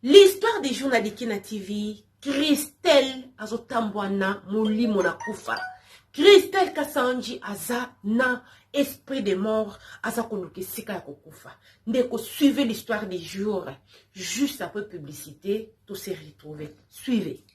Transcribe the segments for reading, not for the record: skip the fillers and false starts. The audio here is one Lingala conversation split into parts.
L'histoire des journalistes Kina TV, Christelle Azotambwana Molimo na kufa. Christelle Kassanji aza na esprit de mort aza konuke sika ya kokufa. Ndeko suivez l'histoire des jours. Juste après publicité, tout s'est retrouvé. Suivez.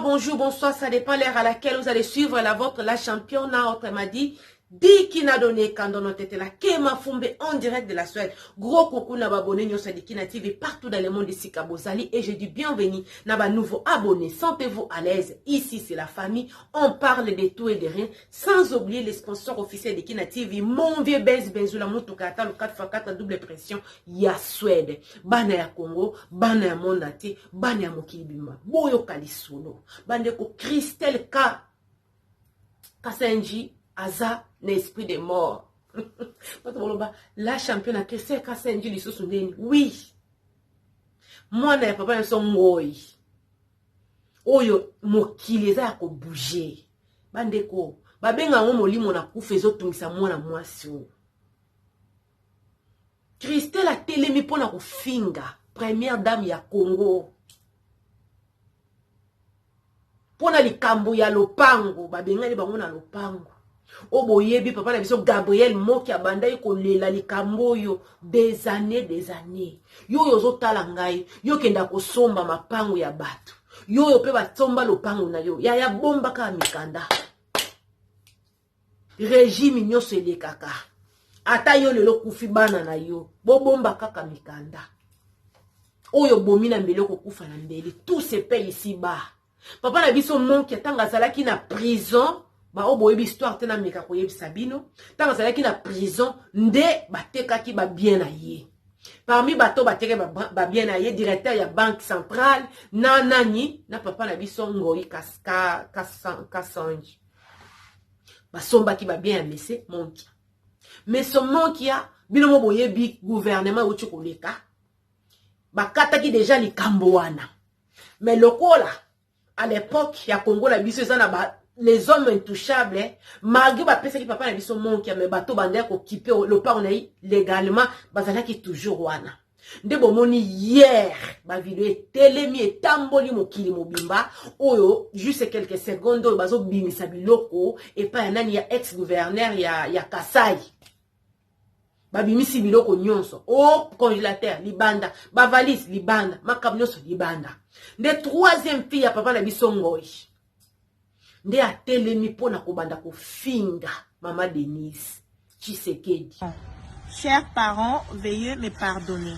Bonjour, bonsoir, ça dépend l'heure à laquelle vous allez suivre la vôtre, la championne, autrement dit, dit qui n'a donné quand on était là, Kema Fumbe en direct de la Suède. Gros coucou n'a abonné Nyosa de Kina TV partout dans le monde ici Kabozali et je dis bienvenue n'a nouveau abonné. Sentez-vous à l'aise. Ici c'est la famille. On parle de tout et de rien. Sans oublier les sponsors officiels de Kina TV. Mon vieux Benz Benzoula Moutokata, le 4x4 double pression. Ya Suède. Bana ya Congo. Bana ya Mondate. Bana ya Mokilibima. Boyo Kalisolo. Bande ko Christelle Kassanji. Aza n'esprit de mort. La championne Christelle Kassanji li sousundeni. Oui. Moi na papa na son ngoi. Oyo mokili za ko bouger. Bandeko, babenga ngo molimo na kufezo tungisa mwana mwasi. Christelle a telemi pona ko finga, première dame ya Congo. Pona likambo ya lopango, babenga li bango na lopango. Oboyebi papa na biso Gabriel Moki abandai ko lela likambo yo des années. Yo yozo tala ngai, yo kenda ko somba mapango ya bato. Yo pe batomba lopango na yo. Ya bomba ka mikanda. Régime nyonso elekaka. Ata yo lelo kufi bana na yo. Bo bomba kaka mikanda. Oyo bomina mbele ko kufa na mbele. Tout se paye ici bas. Papa na biso Moki atanga zalaki na prison. Ba oboyebi histoire tena meka koyebi Sabino tanga zalaki na prison nde batekaki ba bien na ye parmi bato bateke ba bien na ye directeur ya banque centrale na nani na papa na biso Ngoi Kassanji basombaki ba bien ya mese Moki mais son Moki ya bino mo boyebi gouvernement uti koleka bakataki déjà likambo wana mais lokola à l'époque ya Congo la biso ezana ba les hommes intouchables, malgré ma pèse qui papa na biso Moki mais bateau bandé ko kiper le pas on a légalement bazala qui toujours wana. Nde bomoni hier ba vidéo telemi et tamboli mokili mobimba oyo juste quelques secondes bazo bimisa biloko et pas nani ya ex gouverneur ya Kasai. Ba bimisi biloko nyonso o congélateur libanda, ba valise libanda, makabnyoso libanda. Nde troisième fille ya papa na biso Ngoi. Nde a telemi pona kobanda ko finga Maman Denise Tshisekedi. Chers parents, veuillez me pardonner.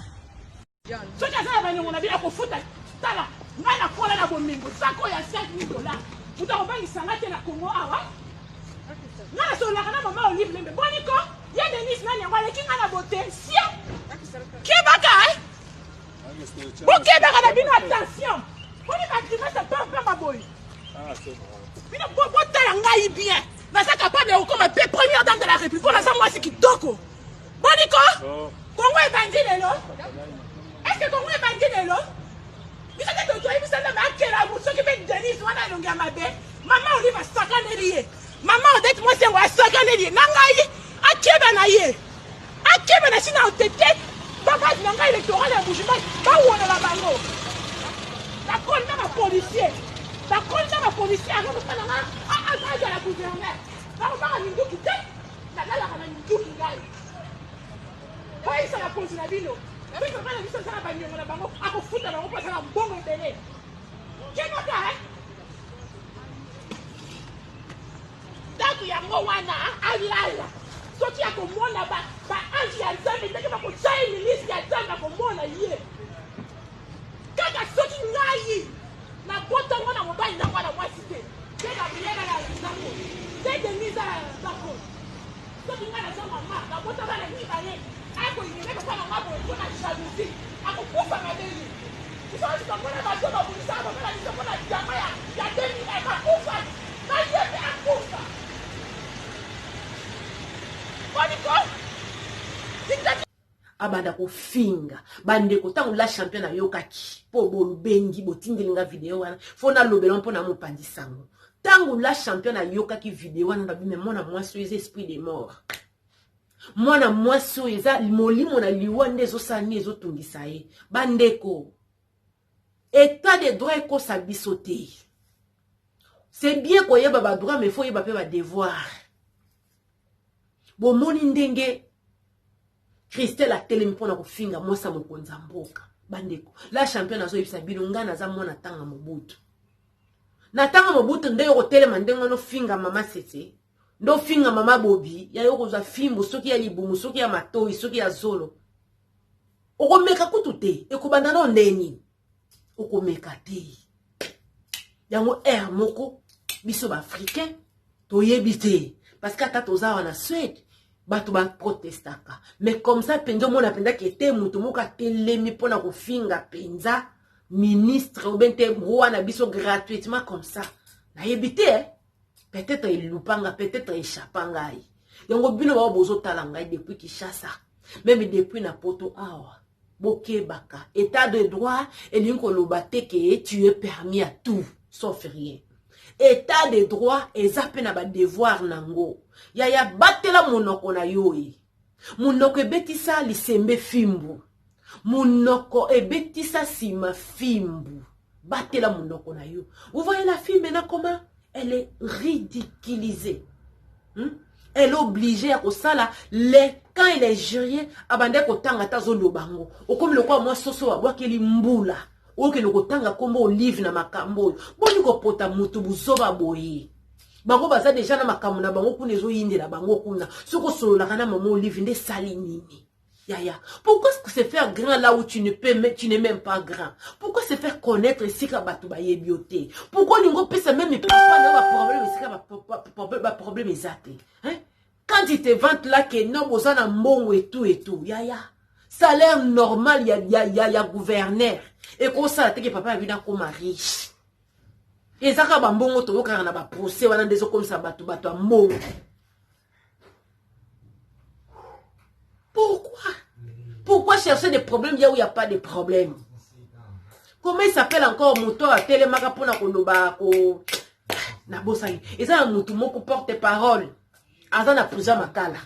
Mais non, bien. Mais ça capable de comme première dame de la République. Pour l'instant, moi, c'est qui toko. Boniko, Congo est bandit de l'eau. Est-ce que Congo est bandit de l'eau? Vous savez que toi, vous savez que la mousson qui fait Denis, on a l'ongamabe. Maman, on dit va sacaner. Maman, on dit moi, c'est un sacaner. Nangaï, à Kébanaïe. À Kébanaïe, si on t'était, papa, Nangaï électoral à Boujima, pas où on a la bango. La colle dans ma policier. La colle dans ma policier, avant de faire la gouverneure. Là, on va à Nindou qui t'aide. Là, on va à Nindou qui gagne. Oui, c'est la pause de la ville. Oui, on va à la mission de la bannière. On va à foutre, on va à un bon intérêt. Quel est le cas? Tant qu'il y a un wana, alala. Sauf qu'il y a comme moi là-bas, un qui a le temps, il y a comme ça, une ministre qui a le temps, comme moi là-bas. Quand il y a ceux qui n'aillent, na bota ngona mobali na ngwana mwasi te te Gabriela la zango te Denise la zango to ngana za mama na bota bana ni bale ako yime ko na ngabo ko na jalousie ako kufa mabeli abanda kofinga bandeko tango la champion na yokaki po bolubengi botindelinga video wana fona lobelo mpona mopandi sango tango la champion na yokaki video wana babime mwana mwasi oyo eza esprit de mort mwana mwasi oyo eza molimo na liwa nde ezosani ezotungisa ye bandeko état de droit ekosa biso te c'est bien koyeba badroit mais faut yeba mpe badevoir bomoni ndenge Christelle atelemi mpona kofinga mwasa mokonzi mboka bandeko la champion azoyebisa bino nga naza mwana tanga mobutu na tanga mobutu nde yokotelema ndenge no finga mama sete ndo finga mama bobi ya yokozwa fimbo soki ya libumu soki ya matoi soki ya zolo okomeka kutu te ekobanda no ndeni okomeka te yango air moko biso ba africain toyebi te parce que ata toza na Suède bato ba protestaka mais comme ça penzo mona penda ki ete mutu moka telemi pona kofinga penza ministre ou bien te roi na biso gratuitement comme ça na yebite peut-être ilupanga peut-être échappanga yango bino ba bozo talanga depuis Kinshasa même depuis na poto awa bokebaka état de droit et linko lobate que tu es permis à tout sauf rien état de droit ezape na ba devoir nango ya batela monoko na yoyi monoko ebetisa lisembe fimbu monoko ebetisa sima fimbu batela monoko na yo. Vous voyez la fille maintenant comment elle est ridiculisée, elle est obligée à kosala les quand il est juré abande kotanga tazolo bango o comme le quoi moi soso abwakeli mbula o ke lokotanga kombo olive na makambo boni ko pota mutu buzoba boye bango baza déjà na makambo na bango kuna ezo yindela bango kuna soko solo la kana maman olive nde sali nini yaya. Pourquoi se faire grand là où tu n'es même pas grand? Pourquoi se faire connaître ici ka batu ba yebioté? Pourquoi ningo pesa même papa na ba problème ici ka problème ezate hein? Quand tu te vantes là que non bozana mbongo et tout yaya. Salaire normal ya gouverneur et ko ça te que papa vient comme riche. Et ça ka ba mbongo to yoka na ba procès wana ndezo comme ça batu a mbongo. Pourquoi chercher des problèmes là où il n'y a pas de problème? Comment il s'appelle encore Mouto à Télémaga pour na ko na bosani? Et ça Mouto moko porte-parole. Azana plusieurs makala.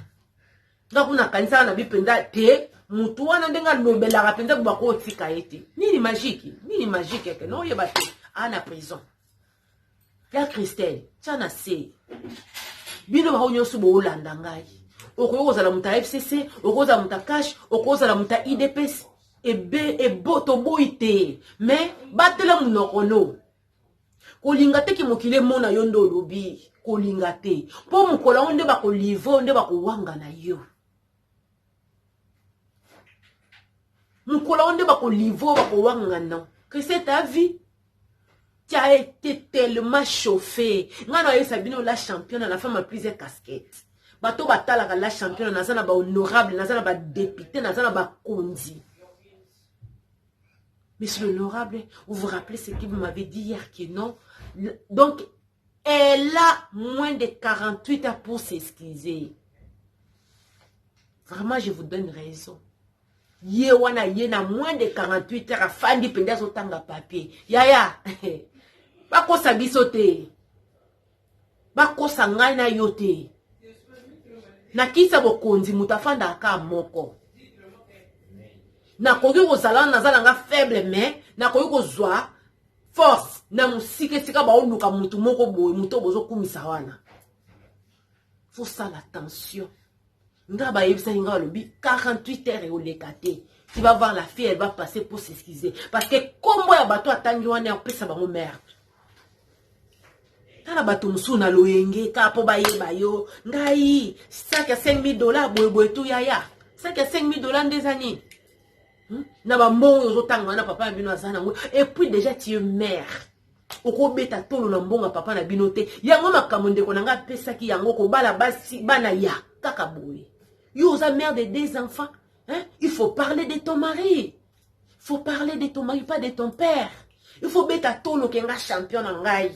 Donc on a kanisa na bipenda te Mouto wana ndenga lobela rapenda ba ko tika ete. Nini magique que non yebate ana prison. La Christelle, tana se. Bino ba onyoso bo Holanda ngai. Okoza la muta FCC, okoza muta cash, okoza la muta IDPS, et boto boite. Mais, batela munokono. Kolingate ki mokile mona yondo lobi. Kolingate. Po mukola onde bako livo, onde bako wanga na yo. Mukola onde bako livo, bako wanga na. Que c'est ta vie? Tu as été tellement chauffé. Ngano ye Sabino la championne, la femme a plusieurs casquettes. Bato batala la championne, nazana ba honorable, nazana ba député, nazana ba kondi. Monsieur l'honorable, vous vous rappelez ce que vous m'avez dit hier que non? Donc, elle a moins de 48 heures pour s'excuser. Vraiment, je vous donne raison. Yewana yena moins de 48 heures à fandi pendas autant de papier. Yaya, bako sabisote. Bako sangana yote. Na kisa bokonzi mutafanda aka moko. Na koki kozala nazala nga faible mais na koki kozwa force na musike sika ba oluka mutu moko boye muto bozo kumisa wana. Faut ça l'attention. Nga ba yebisa nga lobi 48 heures et olekate. Tu vas voir la fille, elle va passer pour s'excuser parce que kombo ya bato atangi wana opesa bango merde. Tala bato musuna loyenge kapo bayeba yo ngai sac à $5,000 boye tout yaya sac à $5,000 des années na ba mbongo ozotanga na papa bino azana ngo et puis déjà tu es mère okobeta tolo na mbongo papa na bino te yango makambo ndeko nanga pesa ki yango ko bala basi bana ya kaka boye yo oza mère de 2 enfants hein? Il faut parler de ton mari. faut parler de ton mari, pas de ton père. Il faut bêta tolo kenga champion nangai.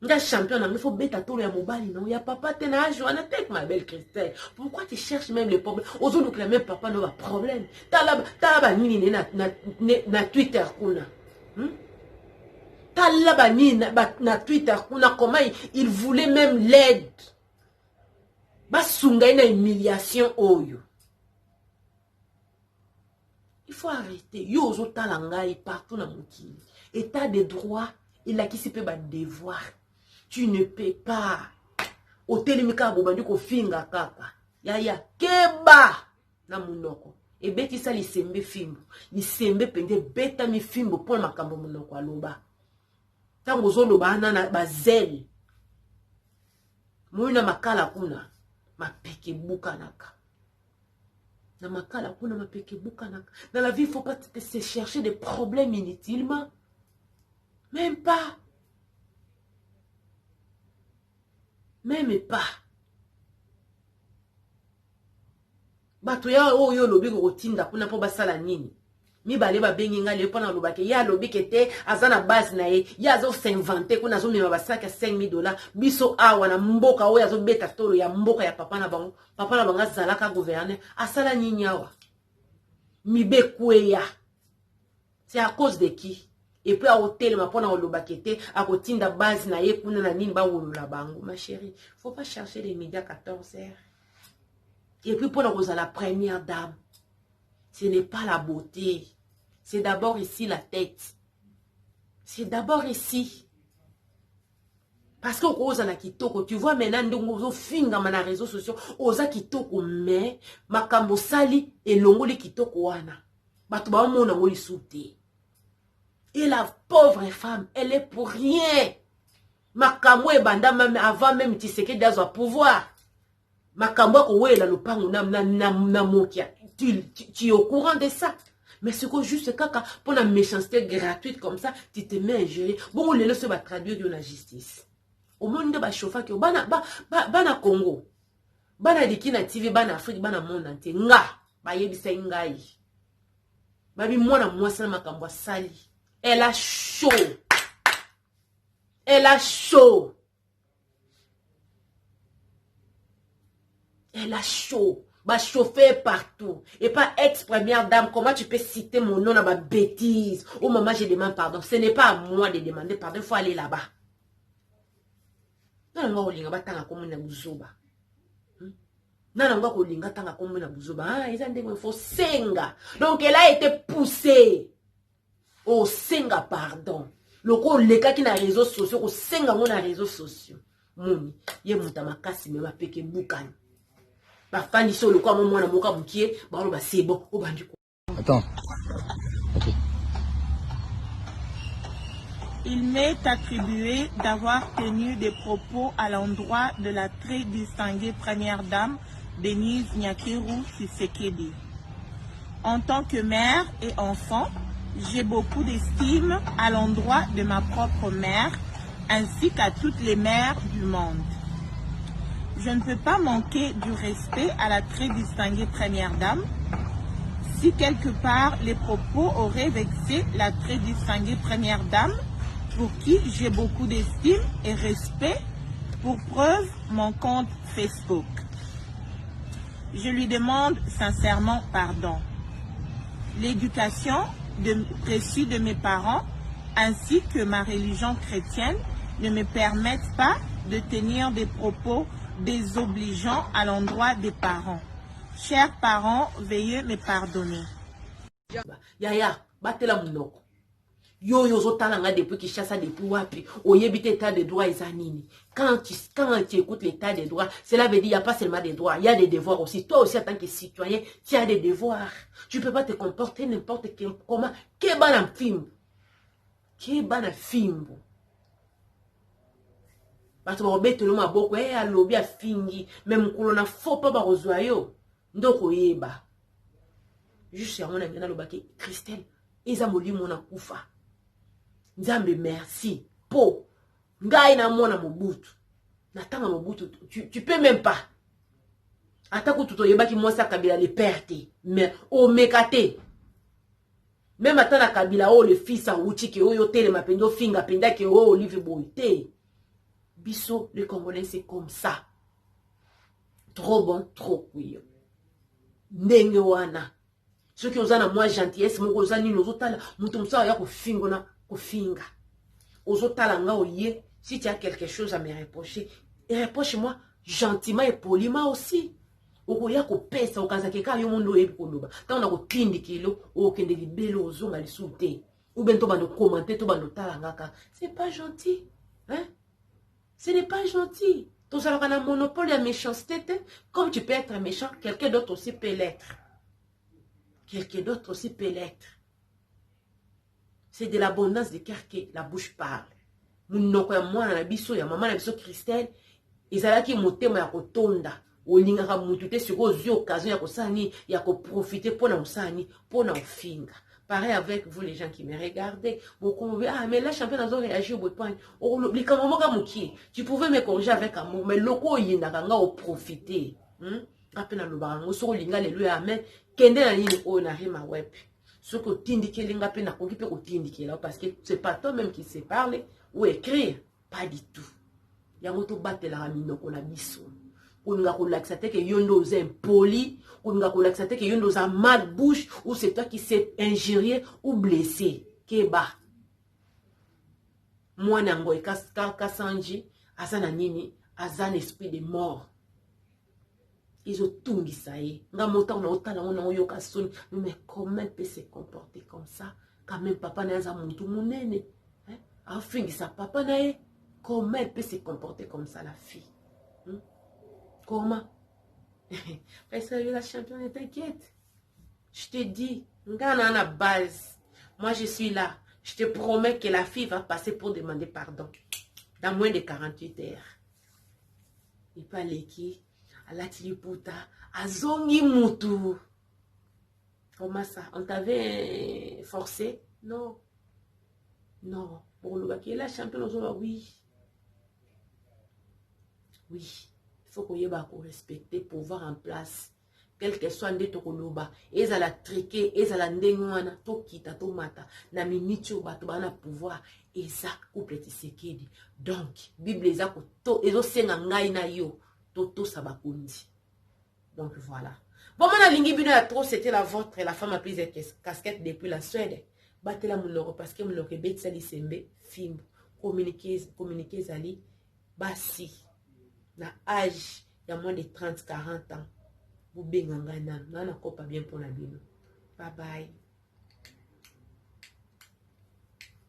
Nga champion nangai, il faut bêta tolo ya mobali non, ya papa tena Joanna tek ma belle Christelle. Pourquoi tu cherches même les problèmes? Aujourd'hui que même papa n'a pas problème. T'as nini na Twitter kuna. T'as nini na Twitter kuna comment il voulait même l'aide. Basunga ina humiliation oyo. Il faut arrêter. Yo ozo talangai partout dans mon kili. État de droit, il a qui se peut ba devoir. Tu ne peux pas. Au telemika bobandi ko finga kaka. Ya keba na munoko. E beti sa li sembe fimbo. Li sembe pende beta mi fimbo pour makambo munoko aloba. Tango zo loba na bazel. Muna makala kuna. Mapeke bukanaka. Na makala kuna mapeke bukanaka. Dans la vie, il ne faut pas se chercher des problèmes inutilement. Même pas. Même pas. Bato ya oyo lobi ko tinda kuna po basala nini. Mi bale ba bengi nga le pona lobake ya lobi kete azana base na ye ya zo s'inventer kuna zo mema basaka $5,000 biso awa na mboka oyo zo beta tolo ya mboka ya papa na banga zalaka gouverneur asala nini awa mi be kweya. C'est à cause de qui? Et puis à hôtel ma pona lobakete a kotinda base na ye kuna na nini ba wolola bango. Ma chérie, faut pas chercher les médias 14h. Et puis pour la première dame, ce n'est pas la beauté. C'est d'abord ici la tête. C'est d'abord ici. Parce que oza na kitoko, tu vois maintenant ndongo finga na réseaux sociaux, oza kitoko mais makambo sali et longoli kitoko wana. Bato ba mona ngoli souté. Et la pauvre femme, elle est pour rien. Makambo e banda même avant même Tshisekedi d'avoir pouvoir. Makambo ko wela lopango na mokia. Tu es au courant de ça. Mais c'est que juste caca pour la méchanceté gratuite comme ça, tu te mets à gérer. Bon, les leçons va traduire de la justice. Au monde de chauffeur qui bana Congo, bana dikina TV, bana Afrique, bana monde entier. Nga, ba yebisa ngai. Babi mwana mwasa makambo sali. Elle a chaud. Elle a chaud. Elle a chaud. Va chauffer partout. Et pas ex-première dame. Comment tu peux citer mon nom dans ma bêtise? Oh maman, je demande pardon. Ce n'est pas à moi de demander pardon. Il faut aller là-bas. Il faut senga. Donc elle a été poussée. Oh, senga pardon. Le coup, les cas qui n'a réseaux sociaux, au senga mon a réseaux sociaux. Mouni, yé moutamakasi me ma peke boukan. Attends. Okay. Il m'est attribué d'avoir tenu des propos à l'endroit de la très distinguée première dame Denise Nyakeru Tshisekedi. En tant que mère et enfant, j'ai beaucoup d'estime à l'endroit de ma propre mère ainsi qu'à toutes les mères du monde. Je ne peux pas manquer du respect à la très distinguée première dame. Si quelque part les propos auraient vexé la très distinguée première dame, pour qui j'ai beaucoup d'estime et respect, pour preuve mon compte Facebook. Je lui demande sincèrement pardon. L'éducation reçue de mes parents ainsi que ma religion chrétienne ne me permettent pas de tenir des propos désobligeants à l'endroit des parents. Chers parents, veuillez me pardonner. Yaya, batela munoko. Yo talanga depuis qui chasse depuis wapi. Oyebite état de droit izanini. Quand tu écoutes l'état des droits, cela veut dire il n'y a pas seulement des droits, il y a des devoirs aussi. Toi aussi en tant que citoyen, tu as des devoirs. Tu ne peux pas te comporter n'importe comment. Kebana film. Kebana film. Parce que robete le maboko alobi a fingi même kolona faut pas bazwa yo ndoko yeba juste ya mona ngena lobaki Christelle eza molimo na kufa nzambe merci po ngai na mona mobutu natanga mobutu tu peux même pas atako tuto yebaki mwasa kabila le perte mais o mekate Même attends na Kabila, oh, le fils en outil, que oh, yo tele ma pendo finga, penda, que oh, Olivier Boité. Bisso, les Congolais, c'est comme ça. Trop bon, trop oui. Ndenge wana. Ceux qui ont na moi gentillesse, mo kozani no zotala, muto msa ya ko fingona, ko finga. Ozotala nga oye, si tu as quelque chose à me reprocher, reproche-moi gentiment et poliment aussi. Okoya ko pesa okaza keka yo mundo ebi koloba. Ta on a ko tindi kilo, o kende libelo ozonga lisute. Ou ben to bando commenter, to bando tala ngaka. C'est pas gentil. Hein? Ce n'est pas gentil. Tout ça, on a un monopole de méchanceté. Comme tu peux être méchant, quelqu'un d'autre aussi peut l'être. Quelqu'un d'autre aussi peut l'être. C'est de l'abondance de cœur que la bouche parle. Mon moi, na biso, ya maman, na biso Christelle, ils allaient qui monter, mais à kotonda. Ou l'ingara moutute sur aux yeux occasion, ya ko sani, ya ko profiter pour na sani, pour na finga. Pareil avec vous, les gens qui me regardez. Beaucoup me disent, ah, mais là, champion, ils ont réagi au point. Tu pouvais me corriger avec amour, mais loko yinakanga au profiter. Après, na lubarango, so linga le lui amen. Kende na nini o na rima web. Ce que t'indique linga pe na koki pe ko t'indique là, parce que c'est pas toi-même qui sais parler ou écrire. Pas du tout. Yango to batte la raminoko na biso. On a relaxé que yondo est impoli, on a relaxé que yondo a mal bouche, ou c'est toi qui s'est injurié ou blessé. Keba. Moi, nango e kasanji, azana nini, azan esprit de mort. Ils ont tout mis ça y est. Mais comment elle peut se comporter comme ça? Quand même, papa n'a pas mon nene. Enfin, ça, papa n'a pas. Comment elle peut se comporter comme ça, la fille? Comment? Salut la championne, t'inquiète. Je te dis, Ngana la base. Moi, je suis là. Je te promets que la fille va passer pour demander pardon. Dans moins de 48 heures. Et pas l'équipe. À la tiliputa. À zongi mutu. Comment ça? On t'avait forcé? Non. Non. Pour le bac, la championne, oui. Oui. Il faut qu'on y ait respecter, pouvoir en place. Quel que soit nde tokoloba, ezala triqué, ezala ndengwana, to kita, to mata, na miniti o bato bana pouvoir, eza couple Tshisekedi. Donc, Bible eza ko to, ezo senga ngai na yo, to sabakundi. Donc voilà. Bon, mon alingi bino ya trop, c'était la vôtre, la femme a pris des casquettes depuis la Suède. Battez la mouloro, parce que mouloro bet sali sembe, film, communiquer zali, basi. Na âge, il y a moins de 30-40 ans. Vous bengangana, non, on n'a pas bien pour la bino. Bye bye.